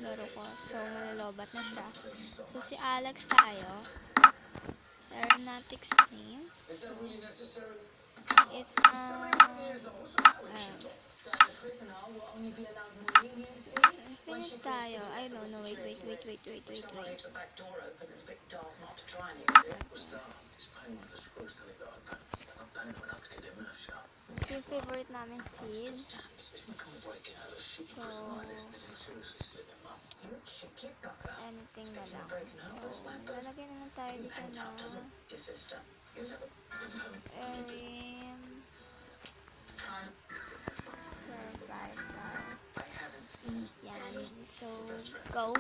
laro ko. So, malalobat na siya. So, si Alex tayo. Aeronautics name. So, it's, infinite tayo. I don't know. Wait. Yung favorite namin seed. So, anything na lang. So, lalagyan naman tayo dito na Erim Survival. Yan. So, go.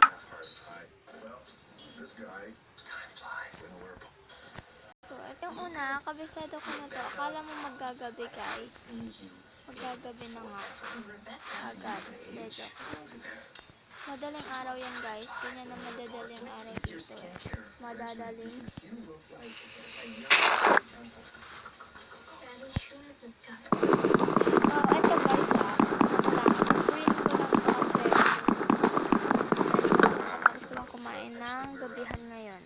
So, ito yung una, kabisado ko na to. Akala mo maggagabi, guys. Maggagabi na nga. Agad. Medyo. Madaling araw yan, guys. Ganyan na madadaling araw dito. Madadaling. So, ito guys, print ko lang to kasi gusto lang kumain ng gabihan ngayon.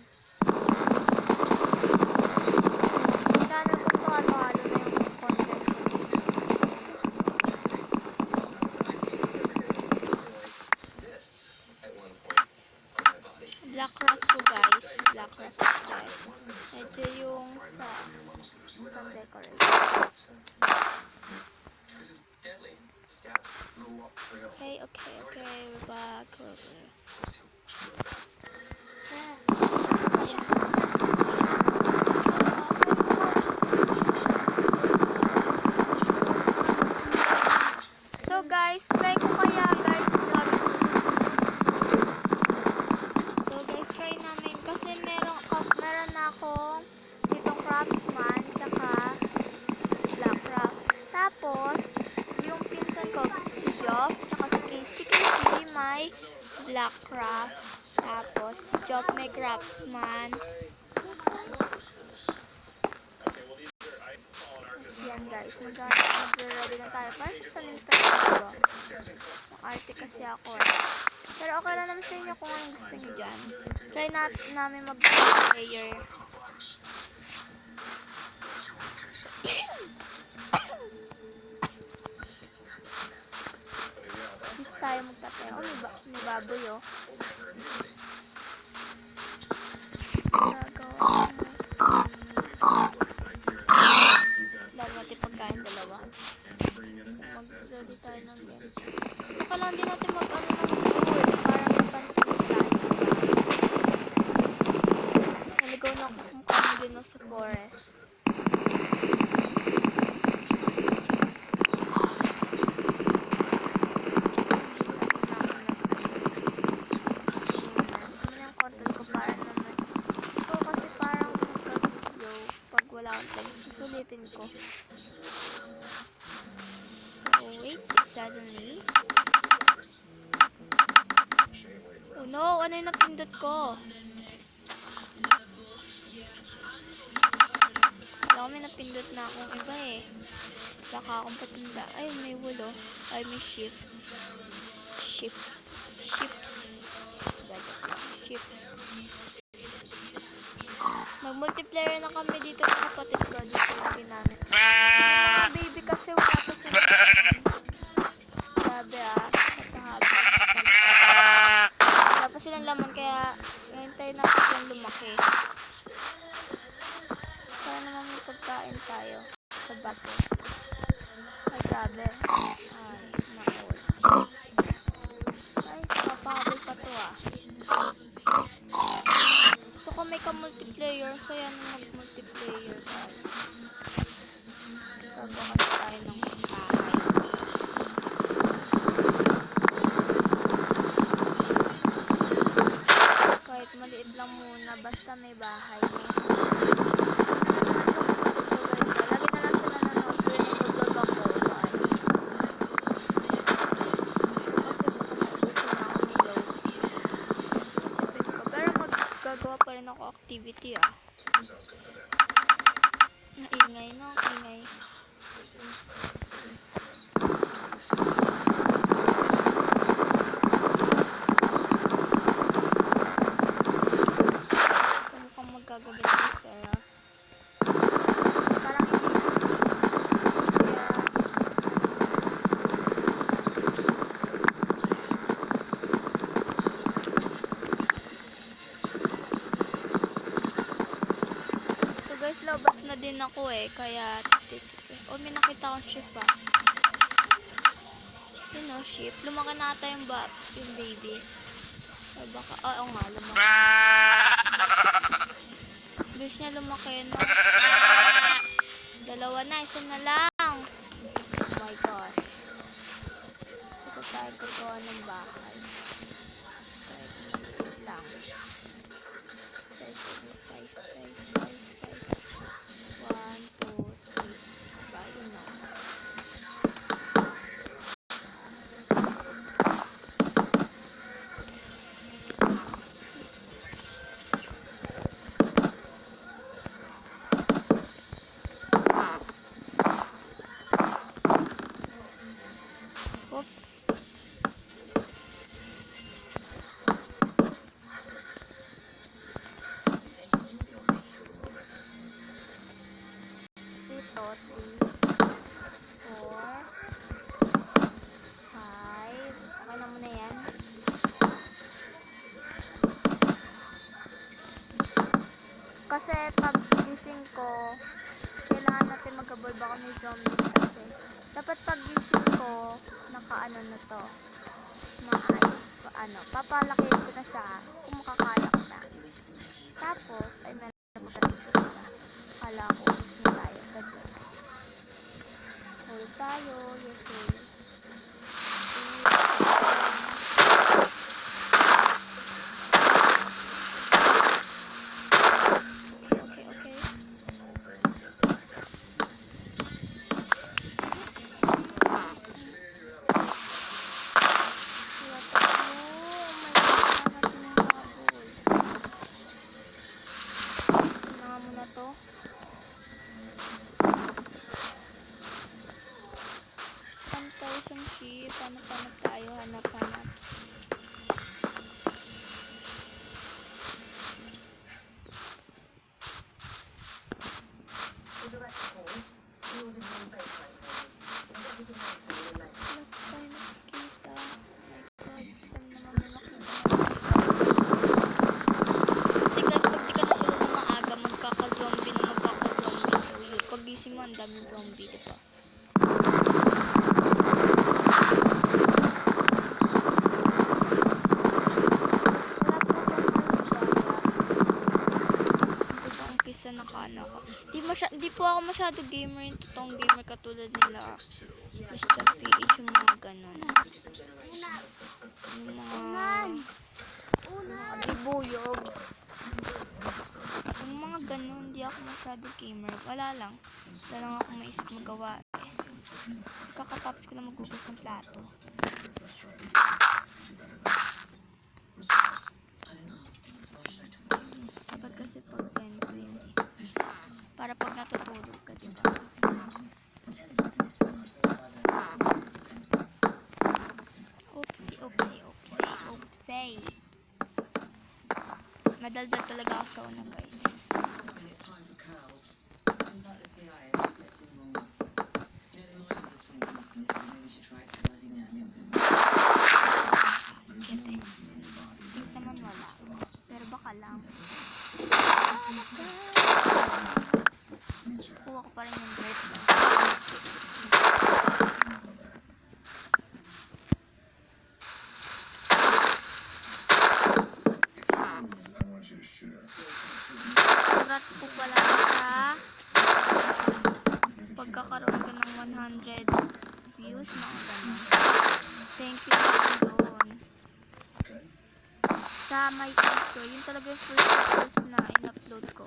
Sana gusto halo-halo na yung content ko dito. Black Rock ko guys. Black Rock ko. Ito yung sa pang-decorate. Okay. We're back. So guys, try ko kaya guys. So guys, try namin kasi meron na akong ditong craftsman tsaka black craft. Tapos yung pinsan ko si Joff tsaka si Casey may black craft. Tapos si Joff may craftsman. Yan guys, magre-ready na tayo para sa Instagram. Arte kasi ako Pero okay lang naman sa inyo kung anong gusto nyo dyan. Try namin mag-player. Dito tayo magtape. May baboy Lalo natin pagkain dalawa. Mag-ready tayo ng yan. Saka lang din natin mag-ano ng food para may pantunin tayo. Naligaw na kami din sa forest. Susulitin ko. Oh, wait. Suddenly. Oh no! Ano yung napindot ko? Wala ko may napindot na akong iba eh. Baka akong patinda. Ay, may wulo. Ay, may shift. Shift. Mag-multiplayer na kami dito ng kapatid ko. Dito lagi namin. Yung mga baby kasi wala pa sila. Grabe wala pa silang laman kaya hintay natin silang lumaki. Kaya naman may pagkain tayo sa bato. Ay, grabe. Ay, naul. Ay, papahabol pa to Kung may ka-multiplayer, so yan mag-multiplayer tayo. Gagawa tayo ng bahay. Kahit maliit lang muna, basta may bahay. Lagi na lang sila nanood ko yung vlog ako. Gagawa pa rin ako activity Naingay no, ingay. din ako eh, kaya oh, may nakita akong sheep ah. Yun o, sheep. Lumaki na ata yung baby. Ay baka, oo nga, lumaki. Bilis niya lumaki, no? Dalawa na, isa na lang. Oh my gosh. Ito tayo gagawa ng bahay. Wait lang. Size. 1, 2, 3. Aba, yun na. Oops. Ito, 3, 4, 5. Okay na muna yan. Kasi pag gising ko, kailangan natin mag-avoid baka may zombies kasi. Dapat pag gising ko, naka-ano na to. Papalakihin ko na siya kung makakaya ko na. Tapos, ay meron magkakasya na. Kala ko, gusto na tayo. Hold tayo. Yes, hold. Okay. Paano tayo hanap-hanap. Kasi guys, pag di ka natulog na maaga, magkaka-zombie. So yun, pag gising mo, ang daming zombie, diba? Di po ako masyado gamer, yung totoong gamer katulad nila Mr. PH, yung mga ganon. Yung mga dibuyog. Yung mga ganon, di ako masyado gamer. Wala lang ako maisip magawa eh. Kakatapos ko lang maghugas ng plato. Dapat kasi pag ganito yun eh. Para pag natutulog ka, diba? Oopsie. Madaldal talaga ako sa una, guys. Think naman wala. Pero baka lang. Kuha ko pa rin yung bread. Congrats po pala sa pagkakaroon ko ng 100 views, mga ganun. Thank you doon. Sa my intro, yun talaga yung first na in-upload ko.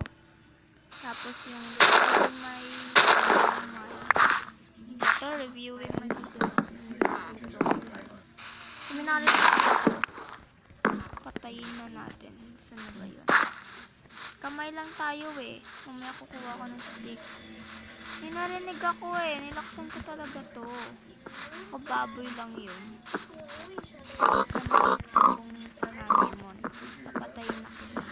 Tapos yung reviewing my videos. Seminary patayin na natin. Saan na ba yun? Kamay lang tayo eh. Mamaya kukuha ko ng stick. May narinig ako eh. Nilaksan ko talaga to. O baboy lang yun. Kung panamon. Napatayin na kita.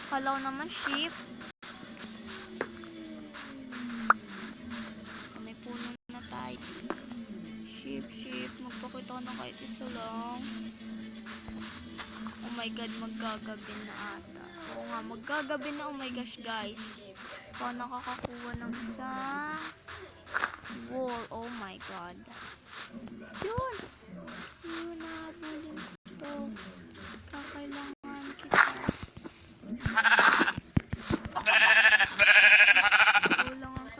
Kalaw naman sheep. May puno na tayo. Sheep. Magpakita ko na kahit isa lang. my god, maggagabi na ata. Oo nga, maggagabi na. Oh my gosh, guys. Ako nakakakuha ng isang wall. Oh my god. Yun! Yun, nahabulin ko. Kakailangan kita. Kulangan ko.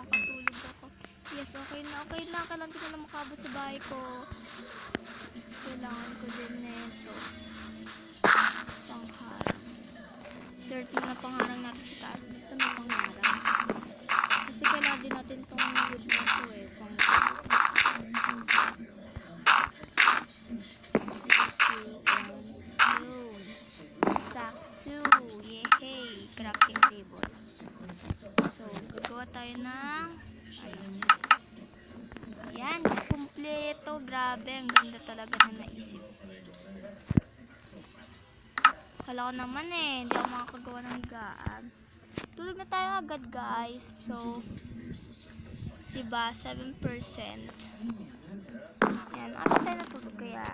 Makatulog ako. Yes, okay na. Okay na. Kailangan ko na makabot sa bahay ko. Kailangan ko din nito. Pangharang. Dirt na pangharang natin sa taas. Basta may pangharang. Kasi kailangan din natin itong wood na ito eh. Yay! Crafting table. So, gagawa tayo ng ayan, kumpleto. Grabe, ang ganda talaga na naisip. Kala ko naman eh, hindi ako makakagawa ng higaan. Tulog na tayo agad, guys. So, diba, 7%. Yan, ano tayo natulog kaya?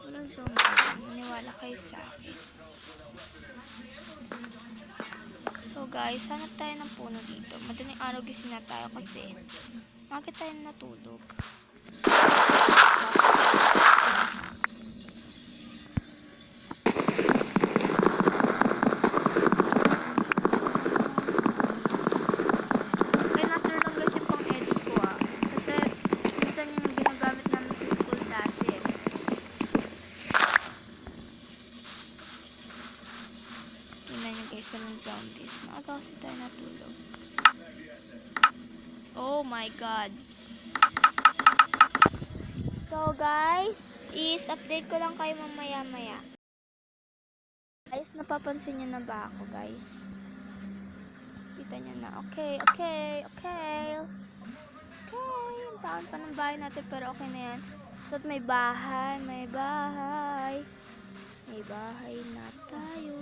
Walang zombie. Maniwala kayo sa akin. So guys, hanap tayo ng puno dito. Madaling araw gising na tayo kasi bakit tayo natulog? Kaya naster lang guys yung pang-edit ko kasi minsan yung ginagamit namin sa school dati. Tingnan nyo guys, walang zombies. Maaga kasi tayo natulog. Oh my god. So guys, update ko lang kayo mamaya-maya. Guys, napapansin nyo na ba ako guys? Kita nyo na. Okay. Ang taon pa ng bahay natin pero okay na yan. So may bahay. May bahay na tayo.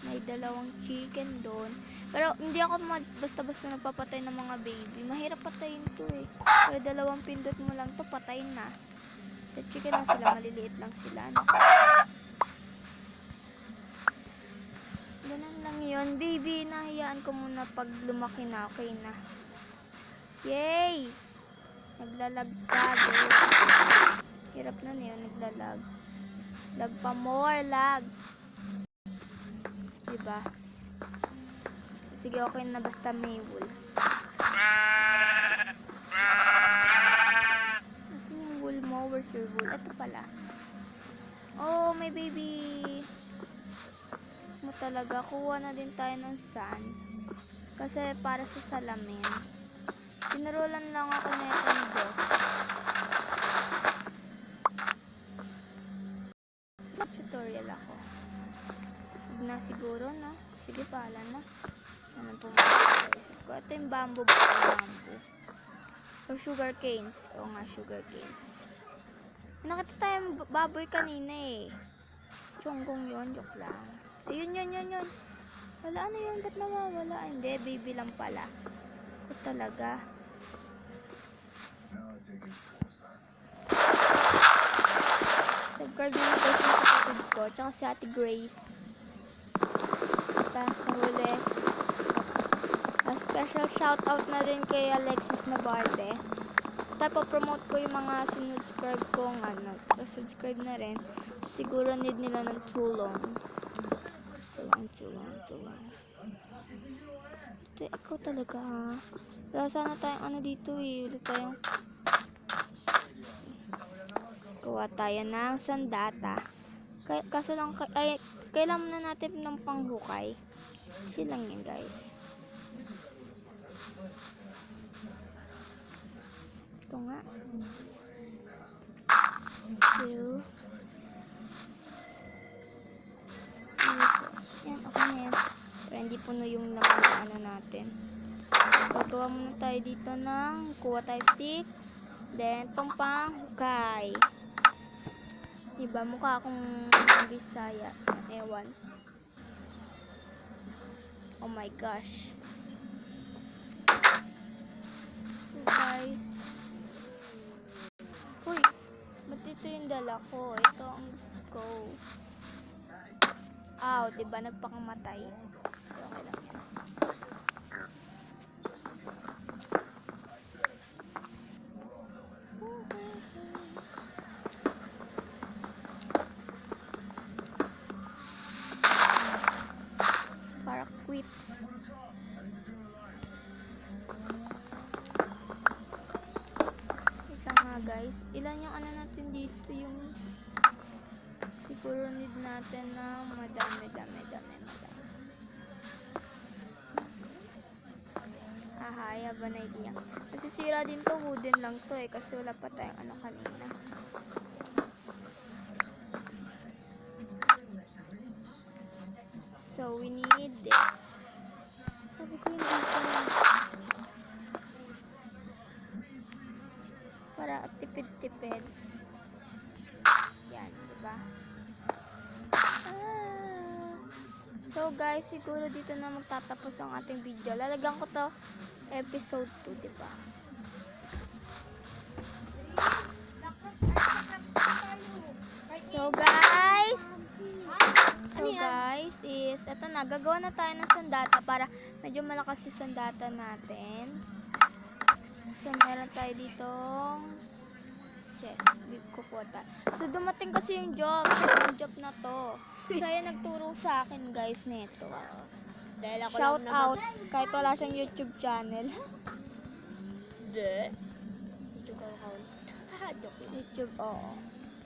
May dalawang chicken doon. Pero hindi ako basta-basta nagpapatay ng mga baby. Mahirap patayin to eh. Pero dalawang pindot mo lang to, patay na. Sa chicken lang sila, maliliit lang sila. No? Ganun lang yun. Baby, nahiyaan ko muna pag lumaki na. Okay na. Yay! Naglalag ka. Hirap na yun, naglalag. Lag pa more, lag. Diba? Sige, okay na basta may wool. Nasaan yung wool mo? Where's your wool? Ito pala. Oh, may baby. Mo talaga. Kuha na din tayo ng sand. Kasi para sa salamin. Pinarolan lang ako na itong do. Tutorial ako. Huwag na siguro, no? Sige, pala na. Anong pumunta sa isip ko? Ito yung bamboo ba? Bamboo. Or sugar canes. Oo nga, sugar canes. Nakita tayong baboy kanina eh. Chonggong yun. Joke lang. Ayun, yun. Wala, ano yun? Ba't nawawala? Hindi, baby lang pala. Ito talaga. Subscribe nyo na guys yung kapatid ko. Tsaka si Ate Grace. Basta sa huli. Special shoutout na rin kay Alexis Navarre. Promote ko yung mga sinubscribe kong subscribe na rin. Siguro need nila ng tulong. Tulong. Ito, ikaw talaga ha. Wala sana tayong dito eh. Wala tayong kuha tayo ng sandata. Kaso lang, kailangan na natin ng panghukay. Silang yan guys. Ito nga. 2. Yan, okay na yan. Pero hindi puno yung naman natin. Gagawa muna tayo dito ng kuha tayo stick. Then, itong panghukay. Diba, mukha akong Bisaya. Ewan. Oh my gosh. So guys. Uy, ba't ito yung dalawa? ako. Ito ang gusto ko. Aw, diba nagpakamatay? Okay lang yan. Para quits. Ito nga guys. Ilan yung ano natin dito yung siguro need natin na madami. Aha, I have an idea. Nasisira din to, wooden lang to eh, kasi wala pa tayong ano kanina. So, we need this. Sabi ko hindi ko para tipid-tipid. Yan, diba? So guys, siguro dito na magtatapos ang ating video. Lalagyan ko to episode 2, diba? So guys, is eto na, gagawa na tayo ng sandata para medyo malakas yung sandata natin. So meron tayo ditong chest, kukuha tayo. So dumating kasi yung job na to. Siya yung nagturo sa akin guys nito. Dahil ako Shout lang out kahit wala siyang YouTube channel. YouTube account. Joke lang. YouTube, oo.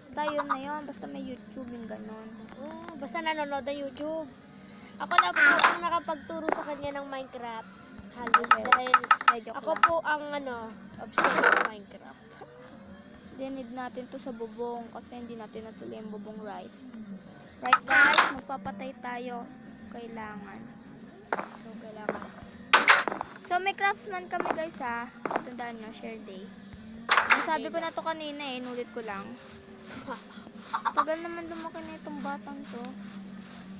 Basta yun na yun, basta may YouTube yung ganon. Oh, basta nanonood ng YouTube. Ako na po ang nakapagturo sa kanya ng Minecraft. Halos dahil ako po ang obsessed sa Minecraft. Need natin to sa bubong kasi hindi natin natuloy yung bubong, right? Right guys, magpapatay tayo. Kailangan. So, kailangan. So, may craftsman kami guys ha. Tandaan nyo, share day. Sabi ko na to kanina eh, inulit ko lang. Tagal naman lumaki na itong batang to.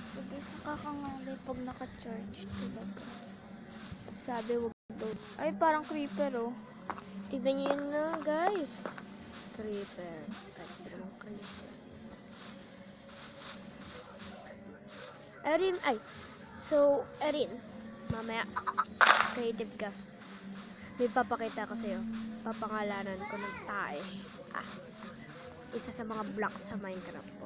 So guys, nakakangalay pag naka-charge. Talaga. Sabi wag daw. Ay, parang creeper oh. Tignan nyo yun na guys. Creeper. Kahit naman creeper. Erin, So, Erin, mamaya, creative ka. May papakita ko sa'yo. Papangalanan ko ng tae. Isa sa mga blocks sa Minecraft po.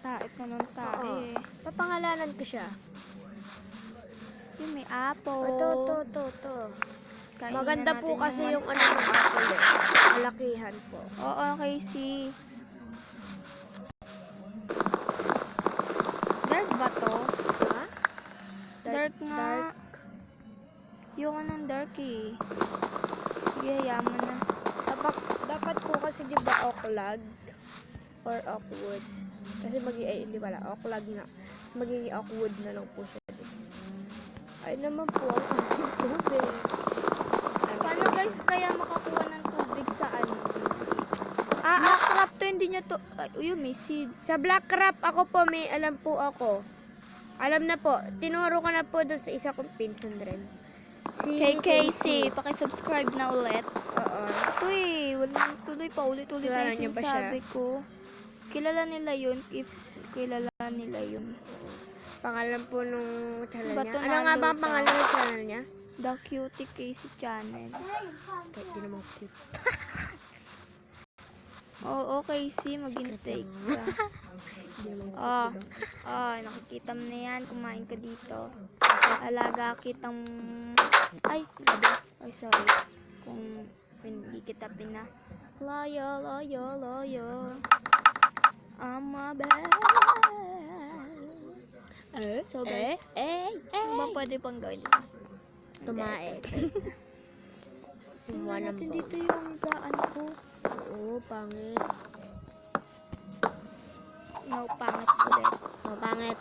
Tae pa ng tae. Papangalanan ko siya. Yung may apple. Ito. Kainan Maganda natin po kasi yung mansa. ng apple eh. Malakihan po. Oo, Casey. Dark ba to? Ha? Dark nga. Yung anong dark eh. Sige, hayaan mo na. Dapat po kasi di ba oak-log or oak-wood. Kasi hindi pala, oak-log na. Magiging oak-wood na lang po siya. Ay naman po ang aking tubig. Paano guys kaya makakuha ng tubig sa ano? Blackcraft to, hindi nyo to. Ay, may seed. Sa Blackcraft ako po, may alam po ako. Alam na po, tinuro ko na po doon sa isa kong pinsan rin. Kay Casey, pakisubscribe na ulit. Oo. Ito eh, walang tuloy pa ulit-ulit na Kilala yung niyo ba siya? sinasabi ko. Kilala nila yun, if kilala nila yun. Pangalan po nung channel Bato niya. Ano nga ba ang Luta. pangalan ng channel niya? The Cutie Casey Channel. Kahit di naman cute. Oo, Casey, maghintay ka. Di naman cute. Oh, nakikita mo na yan, kumain ka dito. Alaga kitang... Ay, gabi. Ay, sorry. Kung hindi kita pina... Loyo. I'm a bad. So guys, ano ba pwede pang gawin dito? Tumae. Tingnan Walang natin bawal. dito yung gaan ko. Oo, pangit. No, pangit ulit. Oh, pangit.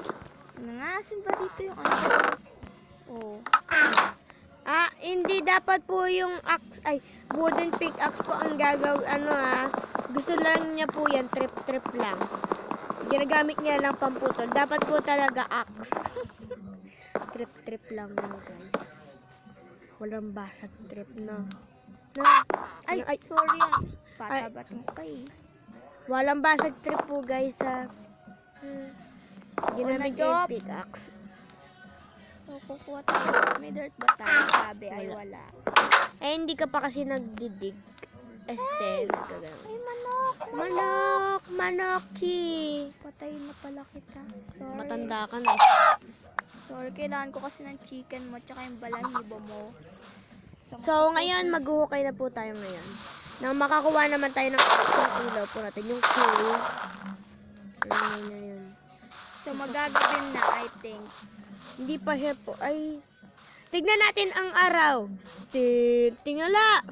Nangasin ba dito yung ano? Oh. Hindi dapat po yung wooden pickaxe po ang gagawin, gusto lang niya po yan, trip lang. Ginagamit niya lang pamputol. Dapat po talaga axe. trip lang yan, guys. Walang basag trip na. Ay, sorry ah. Patabatong pa eh. Walang basag trip po guys ha. Ginamit niya yung job. pickaxe. So, kukuha tayo. May dirt ba tayo? Sabi ay wala. Eh, hindi ka pa kasi nagdidig. Este, nagkagano. Ay, manok! Manok! Manoki! Patayin na pala kita. Sorry. Matanda ka na. Sorry, kailangan ko kasi ng chicken mo tsaka yung balahibo mo. So, ngayon, maghuhukay na po tayo ngayon. Nang makakuha naman tayo ng ilaw po natin. Yung cool. Ayun na yun. So, magagawin na, I think. Hindi pa siya po. Ay, tignan natin ang araw. Tingala.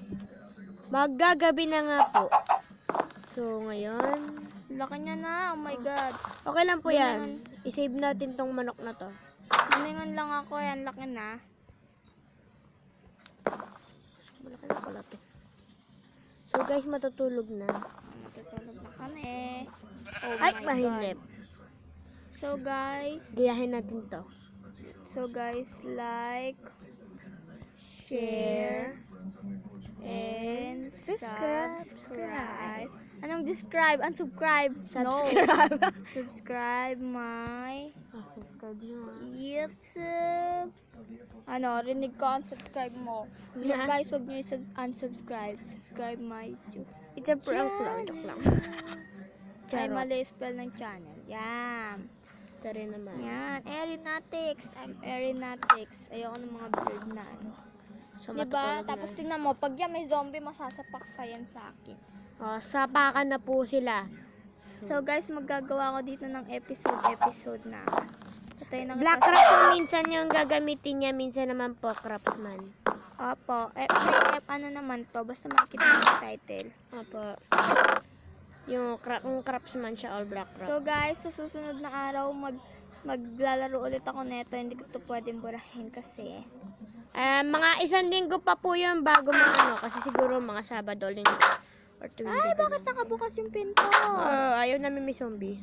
Magagabi na nga po. So, ngayon. Laki niya na, oh my god. Okay lang po yan. I-save natin tong manok na to. Lumingon lang ako, yan, laki na. Malaki na pala to. So, guys, matutulog na. Matutulog na kami. Oh Ay, my mahilip. God. So, guys. Gayahin natin to. So, guys, like, share, and subscribe. Anong describe? Unsubscribe. Subscribe. No. Subscribe my Subscribe na. YouTube. Ano, rinig ko, unsubscribe mo. Yeah. Guys, huwag nyo unsubscribe. Subscribe my YouTube. Ito prank lang. Joke lang. Ay, Charot. mali spell ng channel. Yan. Ito rin naman. Yan. Erinatics. I'm Erinatics. Ayoko ng mga bird na ano. So, Diba? matutulog Tapos na. tingnan mo, pag yan may zombie, masasapak pa yan sa akin. Sapakan na po sila. So guys, maggagawa ko dito ng episode na. Patay ng Black crab po minsan yung gagamitin niya, minsan naman po craftsman. Opo. May ano naman to, basta makikita mo yung title. Opo. Yung craftsman siya, all black crab. So guys, sa susunod na araw, maglalaro ulit ako neto. Hindi ko to pwedeng burahin kasi. Mga 1 linggo pa po yun bago ano, kasi siguro mga Sabado, Linggo. Or Tuesday. Ay, bakit nakabukas yung pinto? Ayaw namin may zombie.